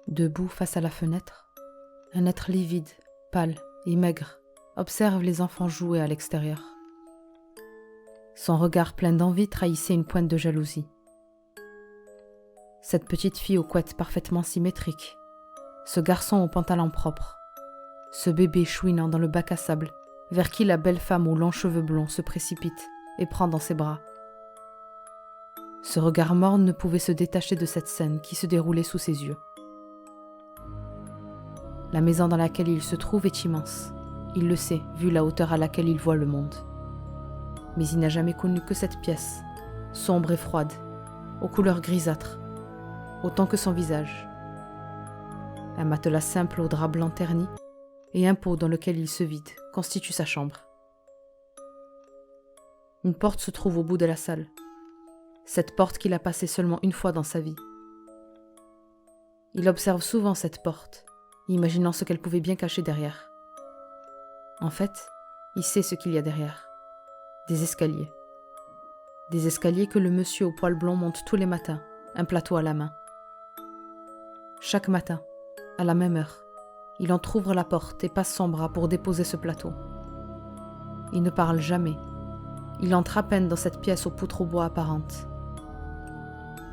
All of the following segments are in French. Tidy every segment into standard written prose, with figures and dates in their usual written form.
Debout face à la fenêtre, un être livide, pâle et maigre observe les enfants jouer à l'extérieur. Son regard plein d'envie trahissait une pointe de jalousie. Cette petite fille aux couettes parfaitement symétriques, ce garçon au pantalon propre, ce bébé chouinant dans le bac à sable vers qui la belle femme aux longs cheveux blonds se précipite et prend dans ses bras. Ce regard morne ne pouvait se détacher de cette scène qui se déroulait sous ses yeux. La maison dans laquelle il se trouve est immense. Il le sait, vu la hauteur à laquelle il voit le monde. Mais il n'a jamais connu que cette pièce, sombre et froide, aux couleurs grisâtres, autant que son visage. Un matelas simple au drap blanc terni et un pot dans lequel il se vide constituent sa chambre. Une porte se trouve au bout de la salle. Cette porte qu'il a passée seulement une fois dans sa vie. Il observe souvent cette porte, imaginant ce qu'elle pouvait bien cacher derrière. En fait, il sait ce qu'il y a derrière. Des escaliers. Des escaliers que le monsieur au poil blond monte tous les matins, un plateau à la main. Chaque matin, à la même heure, il entr'ouvre la porte et passe son bras pour déposer ce plateau. Il ne parle jamais. Il entre à peine dans cette pièce aux poutres au bois apparentes.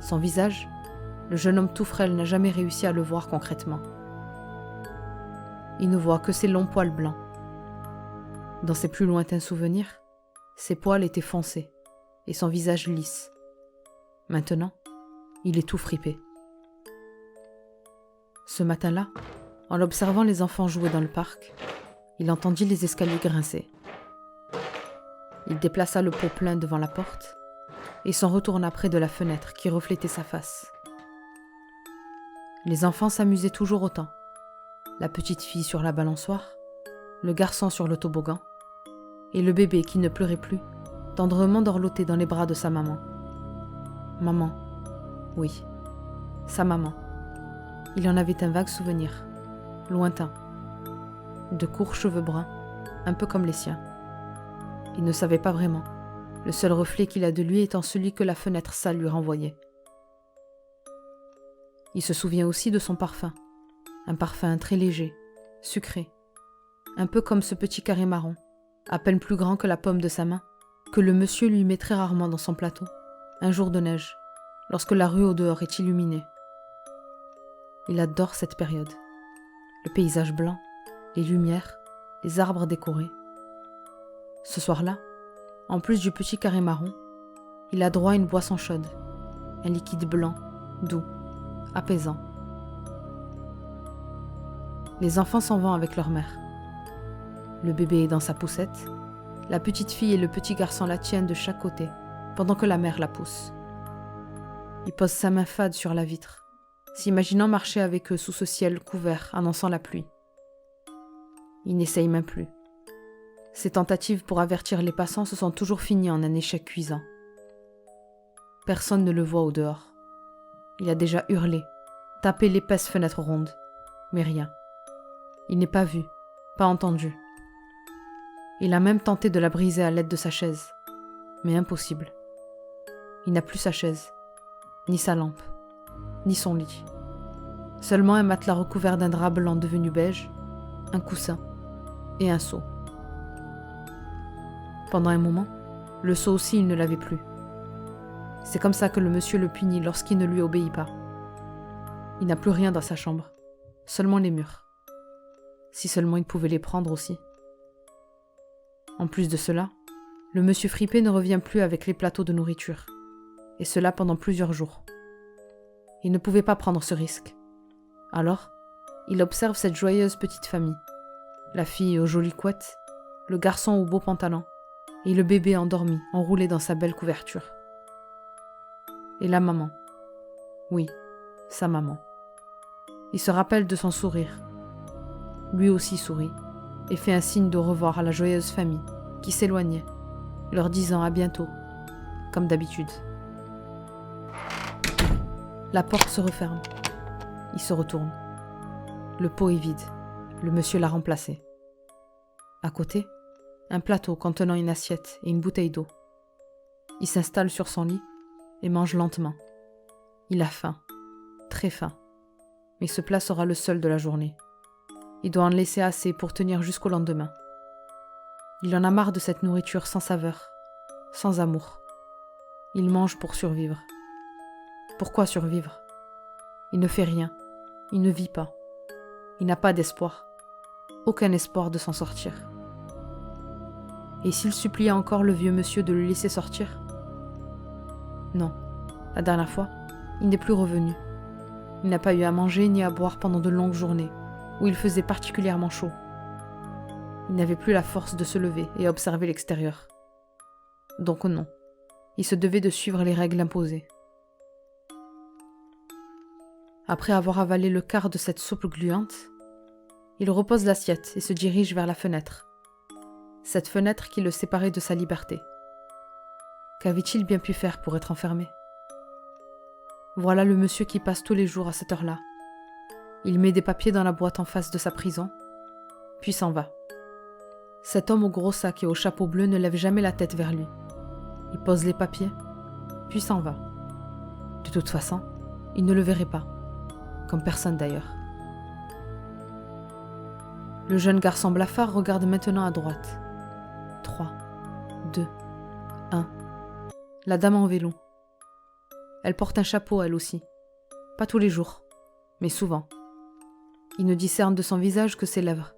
Son visage, le jeune homme tout frêle n'a jamais réussi à le voir concrètement. Il ne voit que ses longs poils blancs. Dans ses plus lointains souvenirs, ses poils étaient foncés et son visage lisse. Maintenant, il est tout fripé. Ce matin-là, en observant les enfants jouer dans le parc, il entendit les escaliers grincer. Il déplaça le pot plein devant la porte et s'en retourna près de la fenêtre qui reflétait sa face. Les enfants s'amusaient toujours autant. La petite fille sur la balançoire, le garçon sur le toboggan, et le bébé qui ne pleurait plus, tendrement dorloté dans les bras de sa maman. Maman, oui, sa maman. Il en avait un vague souvenir, lointain, de courts cheveux bruns, un peu comme les siens. Il ne savait pas vraiment, le seul reflet qu'il a de lui étant celui que la fenêtre sale lui renvoyait. Il se souvient aussi de son parfum, un parfum très léger, sucré, un peu comme ce petit carré marron, à peine plus grand que la paume de sa main, que le monsieur lui met très rarement dans son plateau, un jour de neige, lorsque la rue au dehors est illuminée. Il adore cette période. Le paysage blanc, les lumières, les arbres décorés. Ce soir-là, en plus du petit carré marron, il a droit à une boisson chaude, un liquide blanc, doux, apaisant. Les enfants s'en vont avec leur mère. Le bébé est dans sa poussette, la petite fille et le petit garçon la tiennent de chaque côté, pendant que la mère la pousse. Il pose sa main fade sur la vitre, s'imaginant marcher avec eux sous ce ciel couvert annonçant la pluie. Il n'essaye même plus. Ses tentatives pour avertir les passants se sont toujours finies en un échec cuisant. Personne ne le voit au dehors. Il a déjà hurlé, tapé l'épaisse fenêtre ronde, mais rien. Il n'est pas vu, pas entendu. Il a même tenté de la briser à l'aide de sa chaise, mais impossible. Il n'a plus sa chaise, ni sa lampe, ni son lit. Seulement un matelas recouvert d'un drap blanc devenu beige, un coussin et un seau. Pendant un moment, le seau aussi il ne l'avait plus. C'est comme ça que le monsieur le punit lorsqu'il ne lui obéit pas. Il n'a plus rien dans sa chambre, seulement les murs. Si seulement il pouvait les prendre aussi. En plus de cela, le monsieur fripé ne revient plus avec les plateaux de nourriture, et cela pendant plusieurs jours. Il ne pouvait pas prendre ce risque. Alors, il observe cette joyeuse petite famille, la fille aux jolies couettes, le garçon au beau pantalon, et le bébé endormi, enroulé dans sa belle couverture. Et la maman. Oui, sa maman. Il se rappelle de son sourire. Lui aussi sourit, et fait un signe de revoir à la joyeuse famille, qui s'éloignait, leur disant à bientôt, comme d'habitude. La porte se referme. Il se retourne. Le pot est vide. Le monsieur l'a remplacé. À côté, un plateau contenant une assiette et une bouteille d'eau. Il s'installe sur son lit et mange lentement. Il a faim, très faim. mais ce plat sera le seul de la journée. Il doit en laisser assez pour tenir jusqu'au lendemain. Il en a marre de cette nourriture sans saveur, sans amour. Il mange pour survivre. Pourquoi survivre? Il ne fait rien, il ne vit pas. Il n'a pas d'espoir, aucun espoir de s'en sortir. Et s'il suppliait encore le vieux monsieur de le laisser sortir? Non, la dernière fois, il n'est plus revenu. Il n'a pas eu à manger ni à boire pendant de longues journées, où il faisait particulièrement chaud. Il n'avait plus la force de se lever et observer l'extérieur. Donc non, il se devait de suivre les règles imposées. Après avoir avalé le quart de cette soupe gluante, il repose l'assiette et se dirige vers la fenêtre. Cette fenêtre qui le séparait de sa liberté. Qu'avait-il bien pu faire pour être enfermé? Voilà le monsieur qui passe tous les jours à cette heure-là. Il met des papiers dans la boîte en face de sa prison, puis s'en va. Cet homme au gros sac et au chapeau bleu ne lève jamais la tête vers lui. Il pose les papiers, puis s'en va. De toute façon, il ne le verrait pas, comme personne d'ailleurs. Le jeune garçon blafard regarde maintenant à droite. 3, 2, 1. La dame en vélo. Elle porte un chapeau, elle aussi. Pas tous les jours, mais souvent. Il ne discerne de son visage que ses lèvres,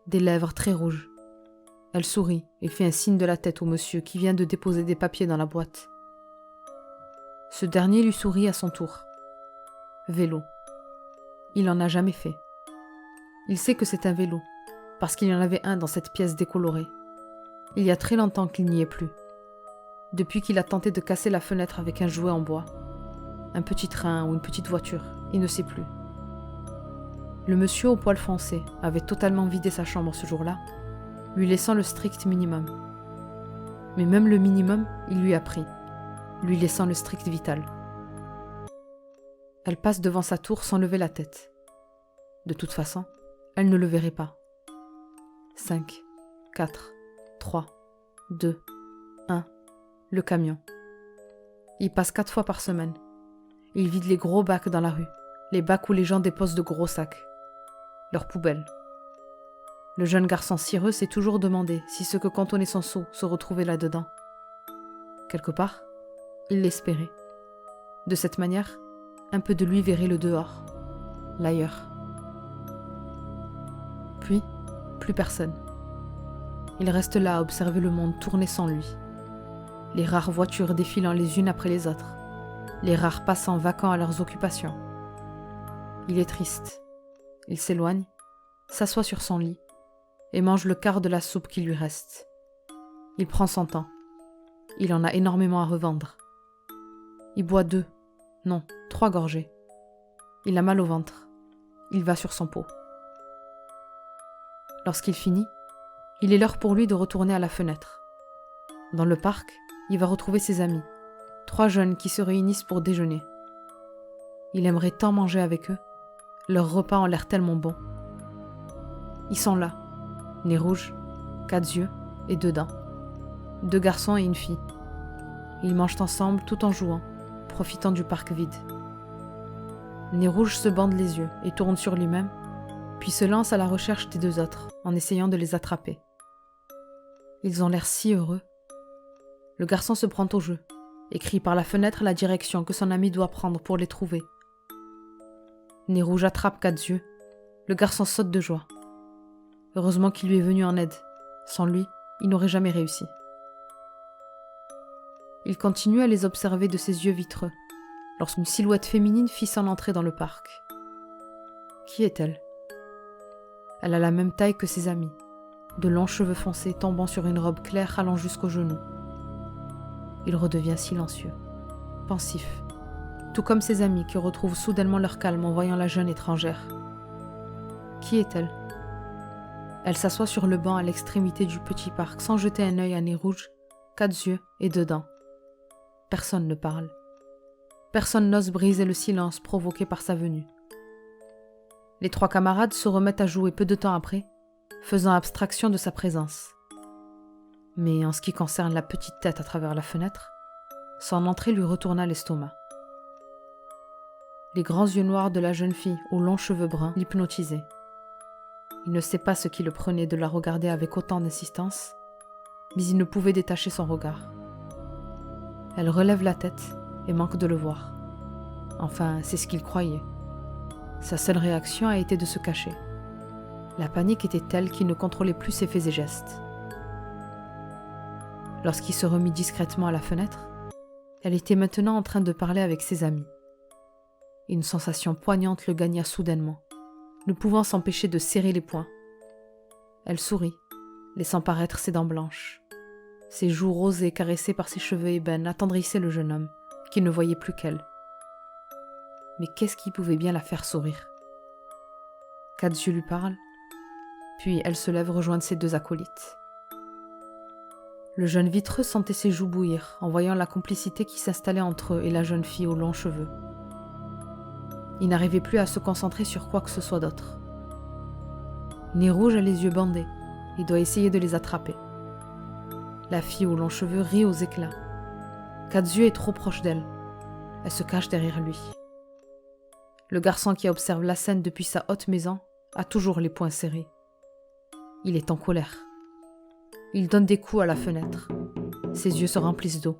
des lèvres très rouges. Elle sourit et fait un signe de la tête au monsieur qui vient de déposer des papiers dans la boîte. Ce dernier lui sourit à son tour. Vélo. Il n'en a jamais fait. Il sait que c'est un vélo, parce qu'il y en avait un dans cette pièce décolorée. Il y a très longtemps qu'il n'y est plus. Depuis qu'il a tenté de casser la fenêtre avec un jouet en bois. Un petit train ou une petite voiture, il ne sait plus. Le monsieur au poil foncé avait totalement vidé sa chambre ce jour-là, lui laissant le strict minimum. Mais même le minimum, il lui a pris, lui laissant le strict vital. Elle passe devant sa tour sans lever la tête. De toute façon, elle ne le verrait pas. 5, 4, 3, 2, 1, le camion. Il passe 4 fois par semaine. Il vide les gros bacs dans la rue, les bacs où les gens déposent de gros sacs, leurs poubelles. Le jeune garçon cireux s'est toujours demandé si ce que contenait son seau se retrouvait là-dedans. Quelque part, il l'espérait. De cette manière, un peu de lui verrait le dehors, l'ailleurs. Puis, plus personne. Il reste là à observer le monde tourner sans lui. Les rares voitures défilant les unes après les autres. Les rares passants vaquant à leurs occupations. Il est triste. Il s'éloigne, s'assoit sur son lit et mange le quart de la soupe qui lui reste. Il prend son temps. Il en a énormément à revendre. Il boit 2, non, 3 gorgées. Il a mal au ventre. Il va sur son pot. Lorsqu'il finit, il est l'heure pour lui de retourner à la fenêtre. Dans le parc, il va retrouver ses amis, 3 jeunes qui se réunissent pour déjeuner. Il aimerait tant manger avec eux. Leurs repas ont l'air tellement bons. Ils sont là, nez rouge, 4 yeux et 2 dents. 2 garçons et une fille. Ils mangent ensemble tout en jouant, profitant du parc vide. Nez rouge se bande les yeux et tourne sur lui-même, puis se lance à la recherche des 2 autres, en essayant de les attraper. Ils ont l'air si heureux. Le garçon se prend au jeu et crie par la fenêtre la direction que son ami doit prendre pour les trouver. Nez rouge attrape 4 yeux. Le garçon saute de joie. Heureusement qu'il lui est venu en aide. Sans lui, il n'aurait jamais réussi. Il continue à les observer de ses yeux vitreux, lorsqu'une silhouette féminine fit son entrée dans le parc. Qui est-elle? Elle a la même taille que ses amis, de longs cheveux foncés tombant sur une robe claire allant jusqu'aux genoux. Il redevient silencieux, pensif, tout comme ses amis qui retrouvent soudainement leur calme en voyant la jeune étrangère. Qui est-elle? Elle s'assoit sur le banc à l'extrémité du petit parc sans jeter un œil à nez rouge, 4 yeux et 2 dents. Personne ne parle. Personne n'ose briser le silence provoqué par sa venue. Les 3 camarades se remettent à jouer peu de temps après, faisant abstraction de sa présence. Mais en ce qui concerne la petite tête à travers la fenêtre, son entrée lui retourna l'estomac. Les grands yeux noirs de la jeune fille aux longs cheveux bruns l'hypnotisaient. Il ne sait pas ce qui le prenait de la regarder avec autant d'insistance, mais il ne pouvait détacher son regard. Elle relève la tête et manque de le voir. Enfin, c'est ce qu'il croyait. Sa seule réaction a été de se cacher. La panique était telle qu'il ne contrôlait plus ses faits et gestes. Lorsqu'il se remit discrètement à la fenêtre, elle était maintenant en train de parler avec ses amis. Une sensation poignante le gagna soudainement, ne pouvant s'empêcher de serrer les poings. Elle sourit, laissant paraître ses dents blanches. Ses joues rosées caressées par ses cheveux ébènes attendrissaient le jeune homme, qui ne voyait plus qu'elle. Mais qu'est-ce qui pouvait bien la faire sourire? Kazuo lui parle, puis elle se lève rejoindre ses deux acolytes. Le jeune vitreux sentait ses joues bouillir en voyant la complicité qui s'installait entre eux et la jeune fille aux longs cheveux. Il n'arrivait plus à se concentrer sur quoi que ce soit d'autre. Nez rouge a les yeux bandés, il doit essayer de les attraper. La fille aux longs cheveux rit aux éclats. Kazuo est trop proche d'elle. Elle se cache derrière lui. Le garçon qui observe la scène depuis sa haute maison a toujours les poings serrés. Il est en colère. Il donne des coups à la fenêtre. Ses yeux se remplissent d'eau.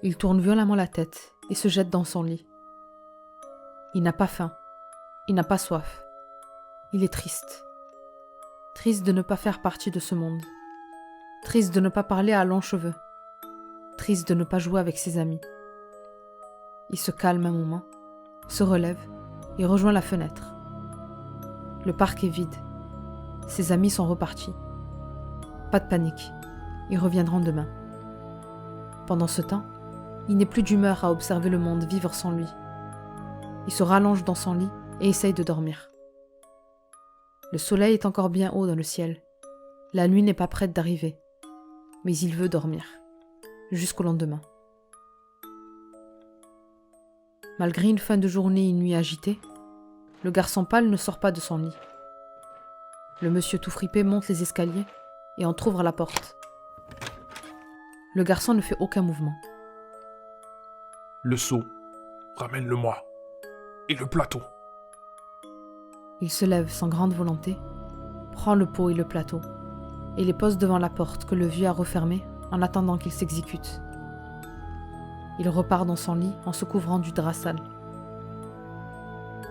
Il tourne violemment la tête et se jette dans son lit. Il n'a pas faim. Il n'a pas soif. Il est triste. Triste de ne pas faire partie de ce monde. Triste de ne pas parler à longs cheveux. Triste de ne pas jouer avec ses amis. Il se calme un moment, se relève et rejoint la fenêtre. Le parc est vide. Ses amis sont repartis. Pas de panique. Ils reviendront demain. Pendant ce temps, il n'est plus d'humeur à observer le monde vivre sans lui. Il se rallonge dans son lit et essaye de dormir. Le soleil est encore bien haut dans le ciel. La nuit n'est pas prête d'arriver. Mais il veut dormir. Jusqu'au lendemain. Malgré une fin de journée et une nuit agitée, le garçon pâle ne sort pas de son lit. Le monsieur tout fripé monte les escaliers et entr'ouvre la porte. Le garçon ne fait aucun mouvement. Le seau, ramène-le-moi. Et le plateau. Il se lève sans grande volonté, prend le pot et le plateau, et les pose devant la porte que le vieux a refermée en attendant qu'il s'exécute. Il repart dans son lit en se couvrant du drap sale.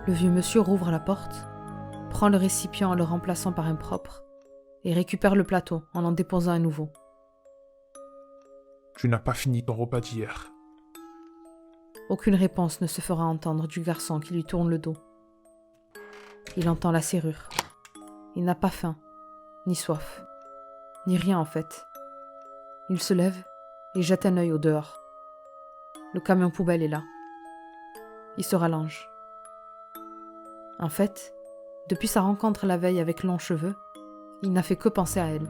Le vieux monsieur rouvre la porte, prend le récipient en le remplaçant par un propre, et récupère le plateau en déposant un nouveau. Tu n'as pas fini ton repas d'hier. Aucune réponse ne se fera entendre du garçon qui lui tourne le dos. Il entend la serrure. Il n'a pas faim, ni soif, ni rien en fait. Il se lève et jette un œil au dehors. Le camion poubelle est là. Il se rallonge. En fait, depuis sa rencontre la veille avec Longcheveux, il n'a fait que penser à elle.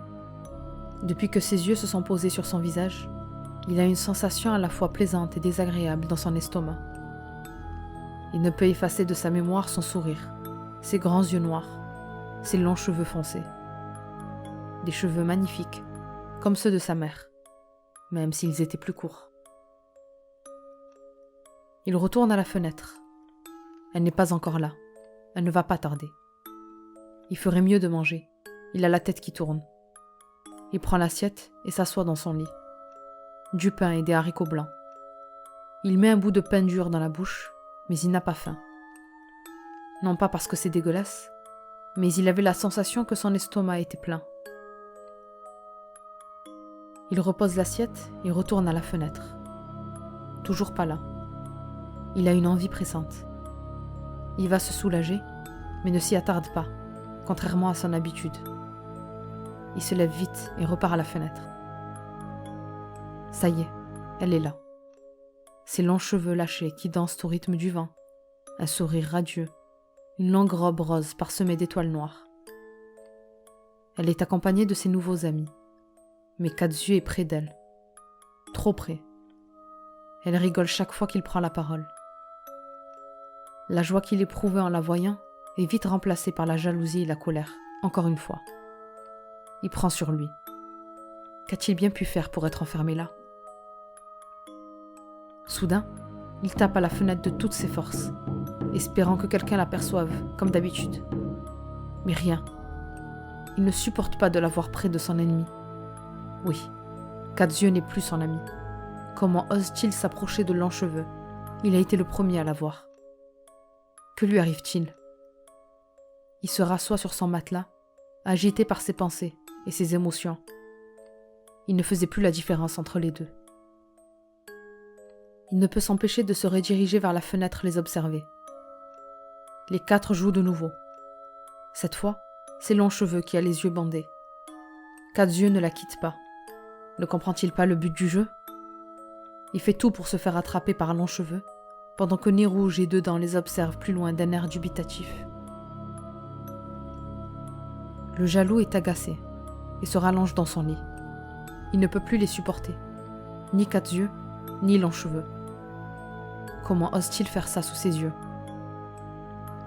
Depuis que ses yeux se sont posés sur son visage, il a une sensation à la fois plaisante et désagréable dans son estomac. Il ne peut effacer de sa mémoire son sourire, ses grands yeux noirs, ses longs cheveux foncés. Des cheveux magnifiques, comme ceux de sa mère, même s'ils étaient plus courts. Il retourne à la fenêtre. Elle n'est pas encore là. Elle ne va pas tarder. Il ferait mieux de manger. Il a la tête qui tourne. Il prend l'assiette et s'assoit dans son lit. Du pain et des haricots blancs. Il met un bout de pain dur dans la bouche, mais il n'a pas faim. Non pas parce que c'est dégueulasse, mais il avait la sensation que son estomac était plein. Il repose l'assiette et retourne à la fenêtre. Toujours pas là. Il a une envie pressante. Il va se soulager, mais ne s'y attarde pas, contrairement à son habitude. Il se lève vite et repart à la fenêtre. Ça y est, elle est là. Ses longs cheveux lâchés qui dansent au rythme du vent, un sourire radieux, une longue robe rose parsemée d'étoiles noires. Elle est accompagnée de ses nouveaux amis, mais Kazuo est près d'elle. Trop près. Elle rigole chaque fois qu'il prend la parole. La joie qu'il éprouvait en la voyant est vite remplacée par la jalousie et la colère, encore une fois. Il prend sur lui. Qu'a-t-il bien pu faire pour être enfermé là? Soudain, Il tape à la fenêtre de toutes ses forces, espérant que quelqu'un l'aperçoive, comme d'habitude. Mais rien. Il ne supporte pas de la voir près de son ennemi. Oui, Quatre Yeux n'est plus son ami. Comment ose-t-il s'approcher de Longcheveux? Il a été le premier à la voir. Que lui arrive-t-il? Il se rassoit sur son matelas, agité par ses pensées et ses émotions. Il ne faisait plus la différence entre les deux. Il ne peut s'empêcher de se rediriger vers la fenêtre les observer. Les quatre jouent de nouveau. Cette fois, c'est Longcheveux qui a les yeux bandés. Quatre Yeux ne la quitte pas. Ne comprend-il pas le but du jeu? Il fait tout pour se faire attraper par Longcheveux, pendant que Nez Rouge et Dedans les observent plus loin d'un air dubitatif. Le jaloux est agacé et se rallonge dans son lit. Il ne peut plus les supporter, ni Quatre Yeux, ni Longcheveux. Comment ose-t-il faire ça sous ses yeux?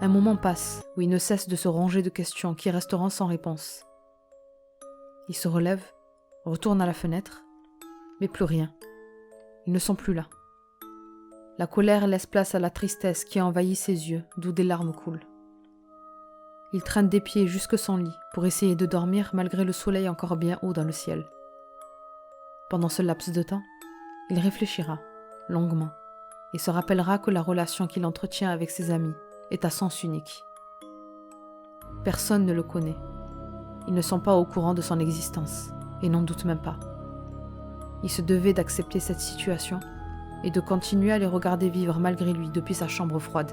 Un moment passe où il ne cesse de se ronger de questions qui resteront sans réponse. Il se relève, retourne à la fenêtre, mais plus rien. Ils ne sont plus là. La colère laisse place à la tristesse qui envahit ses yeux, d'où des larmes coulent. Il traîne des pieds jusque son lit pour essayer de dormir malgré le soleil encore bien haut dans le ciel. Pendant ce laps de temps, il réfléchira, longuement, et se rappellera que la relation qu'il entretient avec ses amis est à sens unique. Personne ne le connaît. Ils ne sont pas au courant de son existence, et n'en doutent même pas. Il se devait d'accepter cette situation et de continuer à les regarder vivre malgré lui depuis sa chambre froide.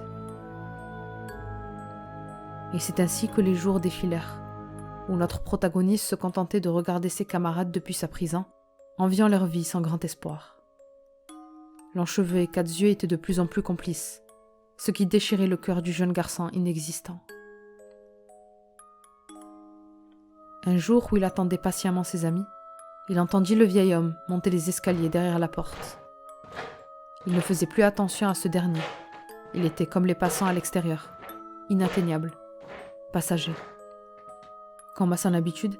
Et c'est ainsi que les jours défilèrent, où notre protagoniste se contentait de regarder ses camarades depuis sa prison, enviant leur vie sans grand espoir. Longcheveux et Quatre Yeux étaient de plus en plus complices, ce qui déchirait le cœur du jeune garçon inexistant. Un jour où il attendait patiemment ses amis, il entendit le vieil homme monter les escaliers derrière la porte. Il ne faisait plus attention à ce dernier. Il était comme les passants à l'extérieur, inatteignable, passager. Comme à son habitude,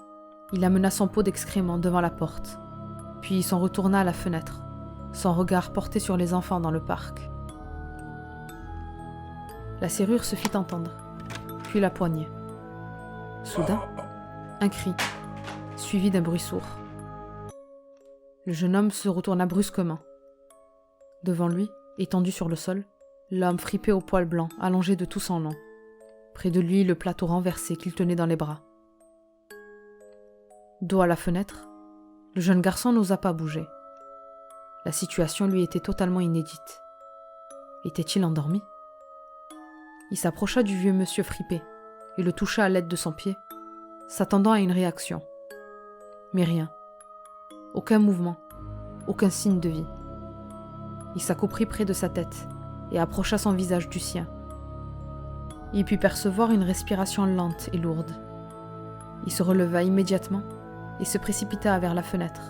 il amena son pot d'excréments devant la porte, puis il s'en retourna à la fenêtre, son regard porté sur les enfants dans le parc. La serrure se fit entendre, puis la poignée. Soudain, un cri, suivi d'un bruit sourd. Le jeune homme se retourna brusquement. Devant lui, étendu sur le sol, l'homme fripé au poil blanc, allongé de tout son long. Près de lui, le plateau renversé qu'il tenait dans les bras. Dos à la fenêtre, le jeune garçon n'osa pas bouger. La situation lui était totalement inédite. Était-il endormi? Il s'approcha du vieux monsieur fripé et le toucha à l'aide de son pied, s'attendant à une réaction. Mais rien. Aucun mouvement, aucun signe de vie. Il s'accouprit près de sa tête et approcha son visage du sien. Il put percevoir une respiration lente et lourde. Il se releva immédiatement et se précipita vers la fenêtre,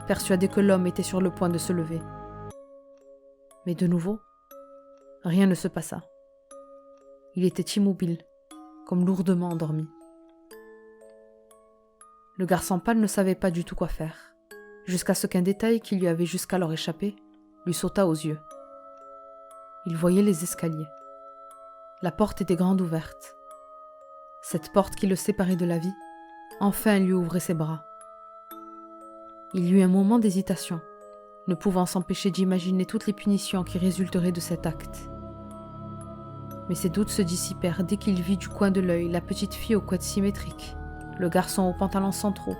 persuadé que l'homme était sur le point de se lever. Mais de nouveau, rien ne se passa. Il était immobile, comme lourdement endormi. Le garçon pâle ne savait pas du tout quoi faire, jusqu'à ce qu'un détail qui lui avait jusqu'alors échappé lui sauta aux yeux. Il voyait les escaliers. La porte était grande ouverte. Cette porte qui le séparait de la vie, enfin lui ouvrait ses bras. Il eut un moment d'hésitation, ne pouvant s'empêcher d'imaginer toutes les punitions qui résulteraient de cet acte. Mais ses doutes se dissipèrent dès qu'il vit du coin de l'œil la petite fille aux couettes symétriques, le garçon aux pantalons centraux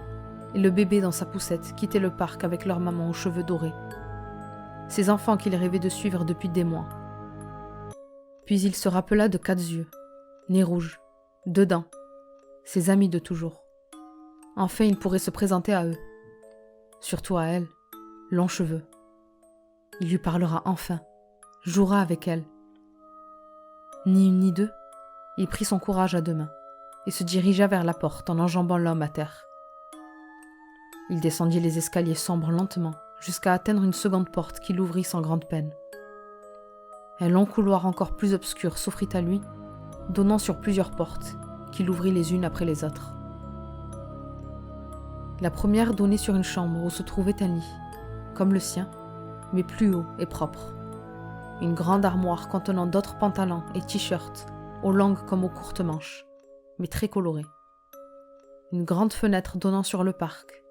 et le bébé dans sa poussette quitter le parc avec leur maman aux cheveux dorés. Ces enfants qu'il rêvait de suivre depuis des mois. Puis il se rappela de Quatre Yeux, Nez Rouge, Dedans, ses amis de toujours. Enfin, il pourrait se présenter à eux. Surtout à elle, Longcheveux. Il lui parlera enfin, jouera avec elle. Ni une ni deux, il prit son courage à deux mains et se dirigea vers la porte en enjambant l'homme à terre. Il descendit les escaliers sombres lentement jusqu'à atteindre une seconde porte qu'il ouvrit sans grande peine. Un long couloir encore plus obscur s'offrit à lui, donnant sur plusieurs portes, qu'il ouvrit les unes après les autres. La première donnait sur une chambre où se trouvait un lit, comme le sien, mais plus haut et propre. une grande armoire contenant d'autres pantalons et t-shirts, aux longues comme aux courtes manches, mais très colorés. Une grande fenêtre donnant sur le parc.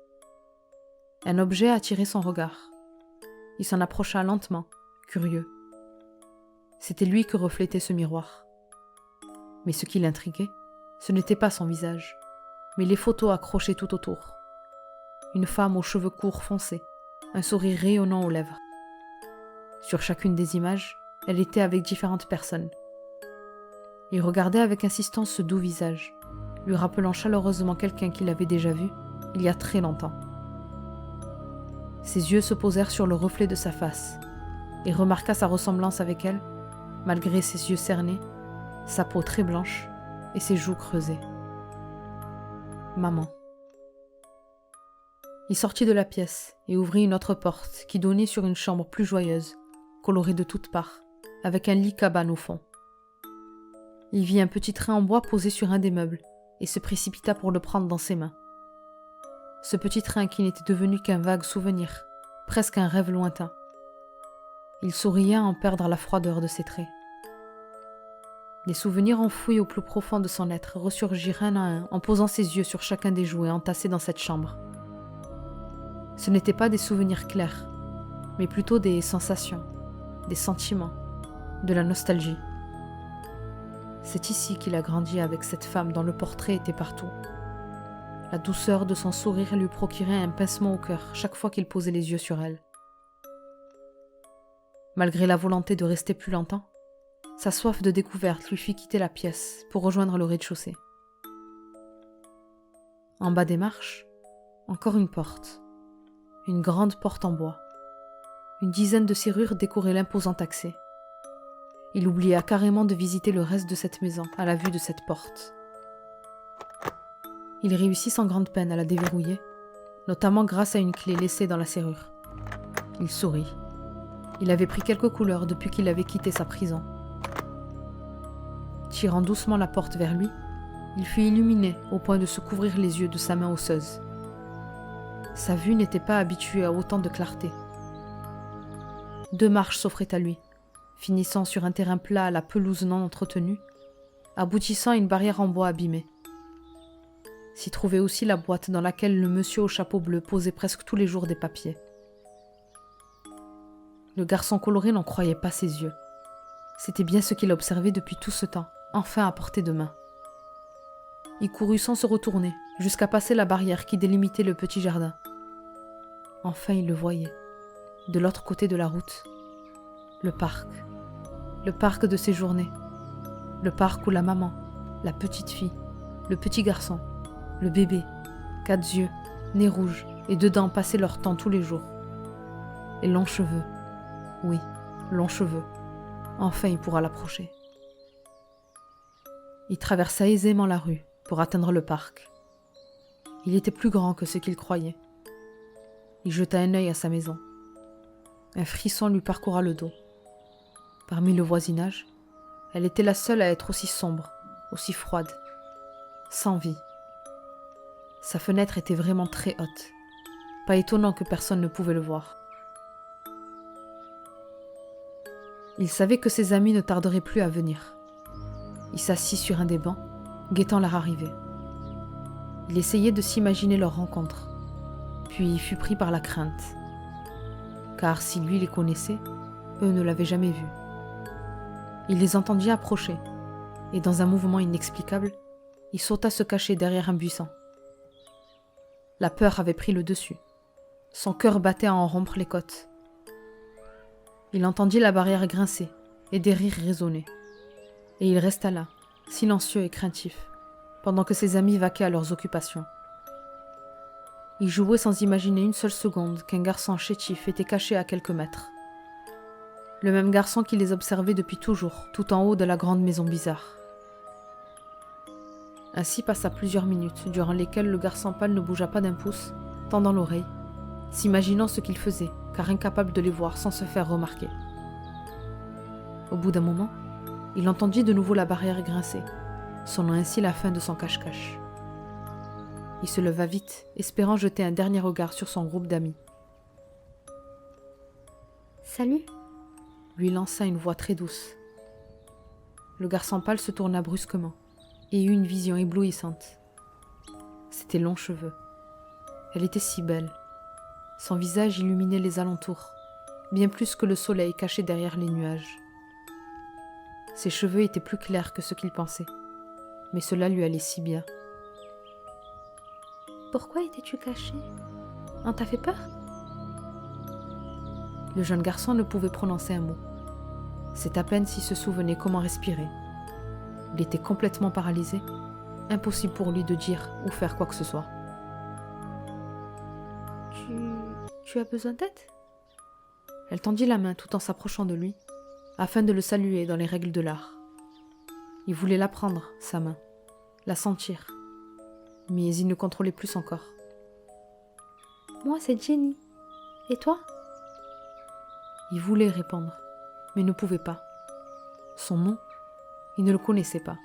Un objet a attiré son regard. Il s'en approcha lentement, curieux. C'était lui que reflétait ce miroir. Mais ce qui l'intriguait, ce n'était pas son visage, mais les photos accrochées tout autour. Une femme aux cheveux courts foncés, un sourire rayonnant aux lèvres. Sur chacune des images, elle était avec différentes personnes. Il regardait avec insistance ce doux visage, lui rappelant chaleureusement quelqu'un qu'il avait déjà vu il y a très longtemps. Ses yeux se posèrent sur le reflet de sa face et remarqua sa ressemblance avec elle, malgré ses yeux cernés, sa peau très blanche et ses joues creusées. Maman. Il sortit de la pièce et ouvrit une autre porte qui donnait sur une chambre plus joyeuse, colorée de toutes parts, avec un lit cabane au fond. Il vit un petit train en bois posé sur un des meubles et se précipita pour le prendre dans ses mains. Ce petit train qui n'était devenu qu'un vague souvenir, presque un rêve lointain. Il souriait à en perdre la froideur de ses traits. Les souvenirs enfouis au plus profond de son être ressurgirent un à un en posant ses yeux sur chacun des jouets entassés dans cette chambre. Ce n'étaient pas des souvenirs clairs, mais plutôt des sensations, des sentiments, de la nostalgie. C'est ici qu'il a grandi avec cette femme dont le portrait était partout. La douceur de son sourire lui procurait un pincement au cœur chaque fois qu'il posait les yeux sur elle. Malgré la volonté de rester plus longtemps, sa soif de découverte lui fit quitter la pièce pour rejoindre le rez-de-chaussée. En bas des marches, encore une porte. Une grande porte en bois. Une dizaine de serrures décoraient l'imposant accès. Il oublia carrément de visiter le reste de cette maison à la vue de cette porte. Il réussit sans grande peine à la déverrouiller, notamment grâce à une clé laissée dans la serrure. Il sourit. Il avait pris quelques couleurs depuis qu'il avait quitté sa prison. Tirant doucement la porte vers lui, il fut illuminé au point de se couvrir les yeux de sa main osseuse. Sa vue n'était pas habituée à autant de clarté. 2 marches s'offraient à lui, finissant sur un terrain plat à la pelouse non entretenue, aboutissant à une barrière en bois abîmée. S'y trouvait aussi la boîte dans laquelle le monsieur au chapeau bleu posait presque tous les jours des papiers. Le garçon coloré n'en croyait pas ses yeux. C'était bien ce qu'il observait depuis tout ce temps, enfin à portée de main. Il courut sans se retourner, jusqu'à passer la barrière qui délimitait le petit jardin. Enfin il le voyait, de l'autre côté de la route. Le parc de ses journées. Le parc où la maman, la petite fille, le petit garçon, le bébé, 4 yeux, nez rouge et 2 dents passaient leur temps tous les jours. Les longs cheveux. Oui, longs cheveux. Enfin il pourra l'approcher. Il traversa aisément la rue pour atteindre le parc. Il était plus grand que ce qu'il croyait. Il jeta un œil à sa maison. Un frisson lui parcourra le dos. Parmi le voisinage, elle était la seule à être aussi sombre, aussi froide, sans vie. Sa fenêtre était vraiment très haute. Pas étonnant que personne ne pouvait le voir. Il savait que ses amis ne tarderaient plus à venir. Il s'assit sur un des bancs, guettant leur arrivée. Il essayait de s'imaginer leur rencontre, puis il fut pris par la crainte. Car si lui les connaissait, eux ne l'avaient jamais vu. Il les entendit approcher, et dans un mouvement inexplicable, il sauta se cacher derrière un buisson. La peur avait pris le dessus. Son cœur battait à en rompre les côtes. Il entendit la barrière grincer et des rires résonner. Et il resta là, silencieux et craintif, pendant que ses amis vaquaient à leurs occupations. Il jouait sans imaginer une seule seconde qu'un garçon chétif était caché à quelques mètres. Le même garçon qui les observait depuis toujours, tout en haut de la grande maison bizarre. Ainsi passa plusieurs minutes, durant lesquelles le garçon pâle ne bougea pas d'un pouce, tendant l'oreille, s'imaginant ce qu'il faisait, car incapable de les voir sans se faire remarquer. Au bout d'un moment, il entendit de nouveau la barrière grincer, sonnant ainsi la fin de son cache-cache. Il se leva vite, espérant jeter un dernier regard sur son groupe d'amis. Salut, lui lança une voix très douce. Le garçon pâle se tourna brusquement et eut une vision éblouissante. C'était Longcheveux. Elle était si belle. Son visage illuminait les alentours, bien plus que le soleil caché derrière les nuages. Ses cheveux étaient plus clairs que ce qu'il pensait, mais cela lui allait si bien. « Pourquoi étais-tu caché ? On t'a fait peur ?» Le jeune garçon ne pouvait prononcer un mot. C'est à peine s'il se souvenait comment respirer. Il était complètement paralysé, impossible pour lui de dire ou faire quoi que ce soit. « Tu as besoin d'aide ?» Elle tendit la main tout en s'approchant de lui, afin de le saluer dans les règles de l'art. Il voulait la prendre, sa main, la sentir, mais il ne contrôlait plus son corps. « Moi, c'est Jenny. Et toi ?» Il voulait répondre, mais ne pouvait pas. Son nom, il ne le connaissait pas.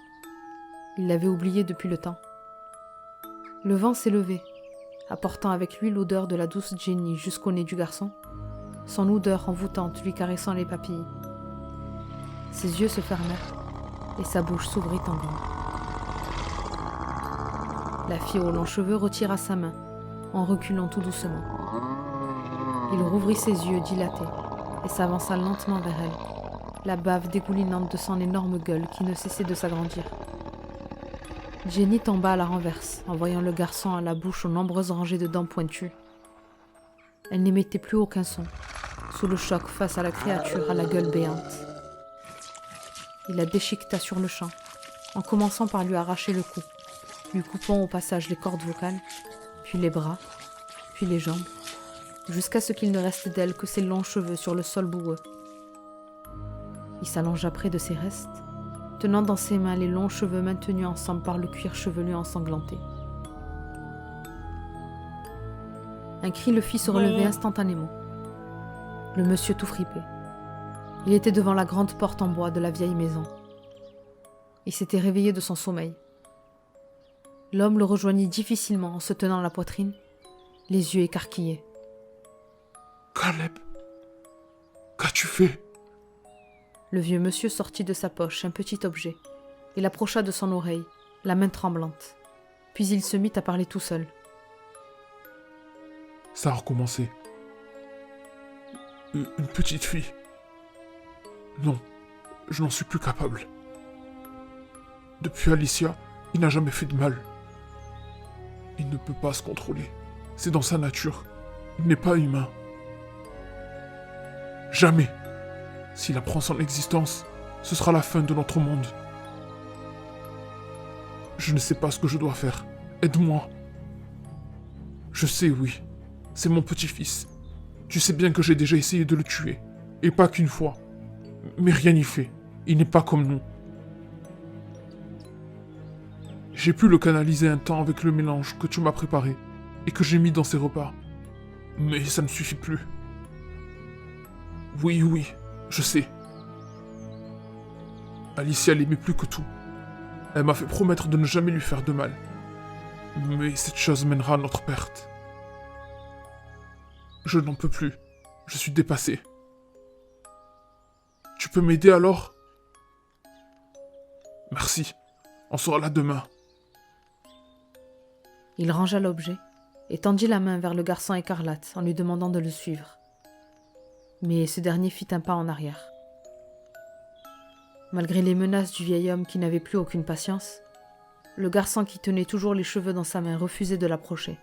Il l'avait oublié depuis le temps. Le vent s'élevait, apportant avec lui l'odeur de la douce Jenny jusqu'au nez du garçon, son odeur envoûtante lui caressant les papilles. Ses yeux se fermèrent et sa bouche s'ouvrit en grand. La fille aux longs cheveux retira sa main en reculant tout doucement. Il rouvrit ses yeux dilatés et s'avança lentement vers elle, la bave dégoulinante de son énorme gueule qui ne cessait de s'agrandir. Jenny tomba à la renverse en voyant le garçon à la bouche aux nombreuses rangées de dents pointues. Elle n'émettait plus aucun son, sous le choc face à la créature à la gueule béante. Il la déchiqueta sur le champ, en commençant par lui arracher le cou, lui coupant au passage les cordes vocales, puis les bras, puis les jambes, jusqu'à ce qu'il ne reste d'elle que ses longs cheveux sur le sol boueux. Il s'allongea près de ses restes, tenant dans ses mains les longs cheveux maintenus ensemble par le cuir chevelu ensanglanté. Un cri le fit se relever instantanément. Le monsieur tout fripé. Il était devant la grande porte en bois de la vieille maison. Il s'était réveillé de son sommeil. L'homme le rejoignit difficilement en se tenant la poitrine, les yeux écarquillés. « Caleb, qu'as-tu fait ?» Le vieux monsieur sortit de sa poche un petit objet et l'approcha de son oreille, la main tremblante. Puis il se mit à parler tout seul. Ça a recommencé. Une petite fille. Non, je n'en suis plus capable. Depuis Alicia, il n'a jamais fait de mal. Il ne peut pas se contrôler. C'est dans sa nature. Il n'est pas humain. Jamais. S'il apprend son existence, ce sera la fin de notre monde. Je ne sais pas ce que je dois faire. Aide-moi. Je sais, oui. C'est mon petit-fils. Tu sais bien que j'ai déjà essayé de le tuer. Et pas qu'une fois. Mais rien n'y fait. Il n'est pas comme nous. J'ai pu le canaliser un temps avec le mélange que tu m'as préparé et que j'ai mis dans ses repas. Mais ça ne suffit plus. Oui, je sais. Alicia l'aimait plus que tout. Elle m'a fait promettre de ne jamais lui faire de mal. Mais cette chose mènera à notre perte. Je n'en peux plus. Je suis dépassé. Tu peux m'aider alors ? Merci. On sera là demain. Il rangea l'objet et tendit la main vers le garçon écarlate en lui demandant de le suivre. Mais ce dernier fit un pas en arrière. Malgré les menaces du vieil homme qui n'avait plus aucune patience, le garçon qui tenait toujours les cheveux dans sa main refusait de l'approcher.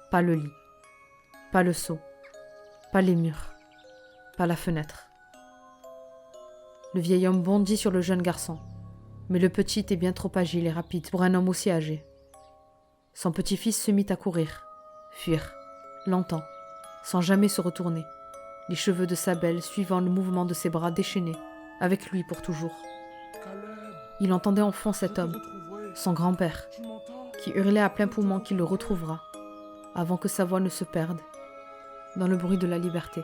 Pas le lit, pas le seau, pas les murs, pas la fenêtre. Le vieil homme bondit sur le jeune garçon, mais le petit était bien trop agile et rapide pour un homme aussi âgé. Son petit-fils se mit à courir, fuir, longtemps, sans jamais se retourner, les cheveux de sa belle suivant le mouvement de ses bras déchaînés, avec lui pour toujours. Il entendait en fond cet homme, son grand-père, qui hurlait à plein poumon qu'il le retrouvera, avant que sa voix ne se perde dans le bruit de la liberté.